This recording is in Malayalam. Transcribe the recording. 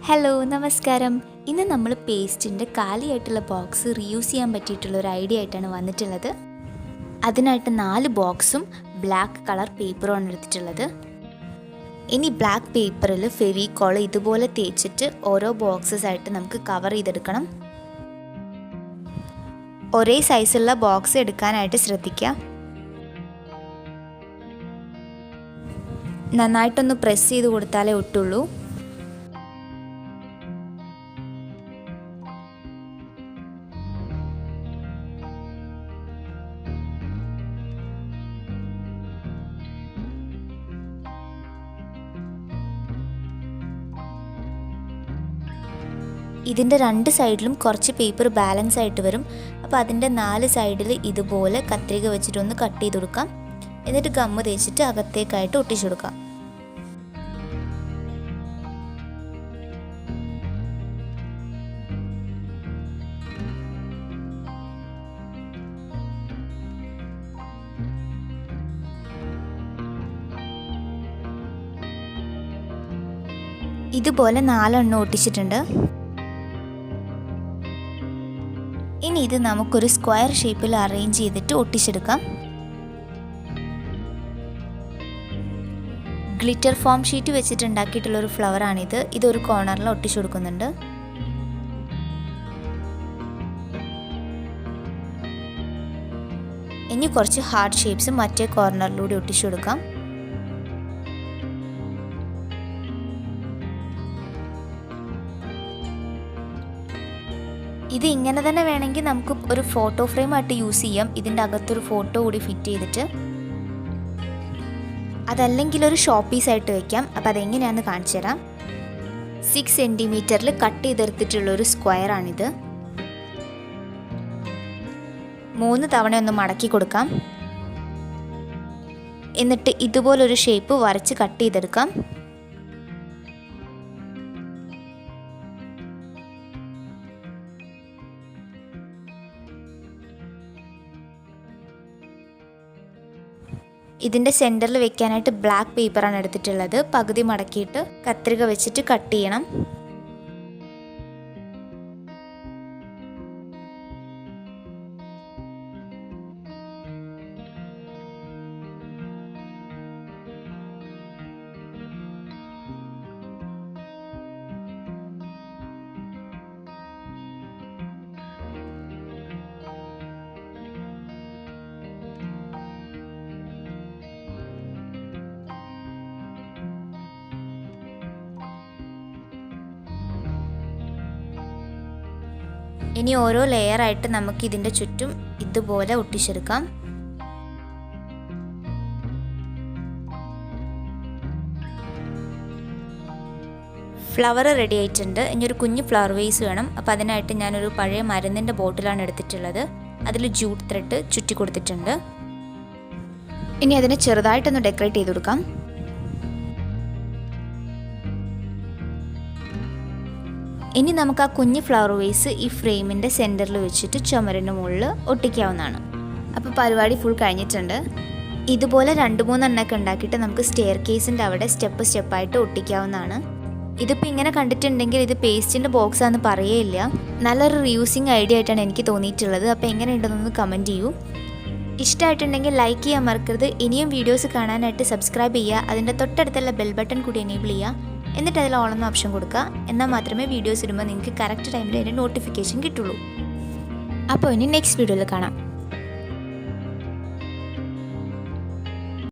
ഹലോ നമസ്കാരം. ഇന്ന് നമ്മൾ പേസ്റ്റിൻ്റെ കാലിയായിട്ടുള്ള ബോക്സ് റീയൂസ് ചെയ്യാൻ പറ്റിയിട്ടുള്ള ഒരു ഐഡിയ ആയിട്ടാണ് വന്നിട്ടുള്ളത്. അതിനായിട്ട് 4 ബോക്സും ബ്ലാക്ക് കളർ പേപ്പറുമാണ് എടുത്തിട്ടുള്ളത്. ഇനി ബ്ലാക്ക് പേപ്പറിൽ ഫെവിക്കോൾ ഇതുപോലെ തേച്ചിട്ട് ഓരോ ബോക്സസ് ആയിട്ട് നമുക്ക് കവർ ചെയ്തെടുക്കണം. ഒരേ സൈസുള്ള ബോക്സ് എടുക്കാനായിട്ട് ശ്രദ്ധിക്കുക. നന്നായിട്ടൊന്ന് പ്രസ് ചെയ്ത് കൊടുത്താലേ ഒട്ടുള്ളൂ. ഇതിൻ്റെ 2 സൈഡിലും കുറച്ച് പേപ്പർ ബാലൻസ് ആയിട്ട് വരും. അപ്പോൾ അതിൻ്റെ 4 സൈഡിൽ ഇതുപോലെ കത്രിക വെച്ചിട്ടൊന്ന് കട്ട് ചെയ്ത് കൊടുക്കാം. എന്നിട്ട് ഗമ്മ് തേച്ചിട്ട് അകത്തേക്കായിട്ട് ഒട്ടിച്ചു കൊടുക്കാം. ഇതുപോലെ 4 എണ്ണം ഒട്ടിച്ചിട്ടുണ്ട്. ഇനി ഇത് നമുക്കൊരു സ്ക്വയർ ഷേപ്പിൽ അറേഞ്ച് ചെയ്തിട്ട് ഒട്ടിച്ചെടുക്കാം. ഗ്ലിറ്റർ ഫോം ഷീറ്റ് വെച്ചിട്ട് ഉണ്ടാക്കിയിട്ടുള്ളൊരു ഫ്ലവറാണിത്. ഇതൊരു കോർണറിൽ ഒട്ടിച്ചു കൊടുക്കുന്നുണ്ട്. ഇനി കുറച്ച് ഹാർട്ട് ഷേപ്സ് മറ്റേ കോർണറിലൂടെ ഒട്ടിച്ചു കൊടുക്കാം. ഇത് ഇങ്ങനെ തന്നെ വേണമെങ്കിൽ നമുക്ക് ഒരു ഫോട്ടോ ഫ്രെയിം ആയിട്ട് യൂസ് ചെയ്യാം. ഇതിൻ്റെ അകത്തൊരു ഫോട്ടോ കൂടി ഫിറ്റ് ചെയ്തിട്ട്. അതല്ലെങ്കിൽ ഒരു ഷോപ്പീസ് ആയിട്ട് വയ്ക്കാം. അപ്പോൾ അതെങ്ങനെയാണെന്ന് കാണിച്ചു തരാം. 6 സെൻറ്റിമീറ്ററിൽ കട്ട് ചെയ്തെടുത്തിട്ടുള്ളൊരു സ്ക്വയറാണിത്. 3 തവണ ഒന്ന് മടക്കി കൊടുക്കാം. എന്നിട്ട് ഇതുപോലൊരു ഷേപ്പ് വരച്ച് കട്ട് ചെയ്തെടുക്കാം. ഇതിൻ്റെ സെൻറ്ററിൽ വെക്കാനായിട്ട് ബ്ലാക്ക് പേപ്പറാണ് എടുത്തിട്ടുള്ളത്. പകുതി മടക്കിയിട്ട് കത്രിക വെച്ചിട്ട് കട്ട് ചെയ്യണം. ഇനി ഓരോ ലെയറായിട്ട് നമുക്ക് ഇതിൻ്റെ ചുറ്റും ഇതുപോലെ ഒട്ടിച്ചെടുക്കാം. ഫ്ലവർ റെഡി ആയിട്ടുണ്ട്. ഇനി ഒരു കുഞ്ഞ് ഫ്ലവർ വേസ് വേണം. അപ്പോൾ അതിനായിട്ട് ഞാനൊരു പഴയ മരുന്നിൻ്റെ ബോട്ടിലാണ് എടുത്തിട്ടുള്ളത്. അതിൽ ജൂട്ട് ത്രെഡ് ചുറ്റി കൊടുത്തിട്ടുണ്ട്. ഇനി അതിനെ ചെറുതായിട്ടൊന്ന് ഡെക്കറേറ്റ് ചെയ്ത് കൊടുക്കാം. ഇനി നമുക്ക് ആ കുഞ്ഞ് ഫ്ലവർ വേസ് ഈ ഫ്രെയിമിൻ്റെ സെൻറ്ററിൽ വെച്ചിട്ട് ചുമരിന് മുകളിൽ ഒട്ടിക്കാവുന്നതാണ്. അപ്പോൾ പരിപാടി ഫുൾ കഴിഞ്ഞിട്ടുണ്ട്. ഇതുപോലെ 2-3 എണ്ണമൊക്കെ ഉണ്ടാക്കിയിട്ട് നമുക്ക് സ്റ്റെയർ കേസിൻ്റെ അവിടെ സ്റ്റെപ്പായിട്ട് ഒട്ടിക്കാവുന്നതാണ്. ഇതിപ്പോൾ ഇങ്ങനെ കണ്ടിട്ടുണ്ടെങ്കിൽ ഇത് പേസ്റ്റിൻ്റെ ബോക്സ് ആണെന്ന് പറയേയില്ല. നല്ലൊരു റീയൂസിങ് ഐഡിയ ആയിട്ടാണ് എനിക്ക് തോന്നിയിട്ടുള്ളത്. അപ്പോൾ എങ്ങനെയുണ്ടെന്നൊന്ന് കമൻറ്റ് ചെയ്യൂ. ഇഷ്ടമായിട്ടുണ്ടെങ്കിൽ ലൈക്ക് ചെയ്യാൻ മറക്കരുത്. ഇനിയും വീഡിയോസ് കാണാനായിട്ട് സബ്സ്ക്രൈബ് ചെയ്യുക. അതിൻ്റെ തൊട്ടടുത്തുള്ള ബെൽ ബട്ടൺ കൂടി എനേബിൾ ചെയ്യുക. എന്നിട്ട് അതിൽ ഓൾ എന്ന ഓപ്ഷൻ കൊടുക്കുക. എന്നാൽ മാത്രമേ വീഡിയോസ് ഇടുമ്പോൾ നിങ്ങൾക്ക് കറക്റ്റ് ടൈമിൽ അതിൻ്റെ നോട്ടിഫിക്കേഷൻ കിട്ടുള്ളൂ. അപ്പോൾ ഇനി നെക്സ്റ്റ് വീഡിയോയിൽ കാണാം.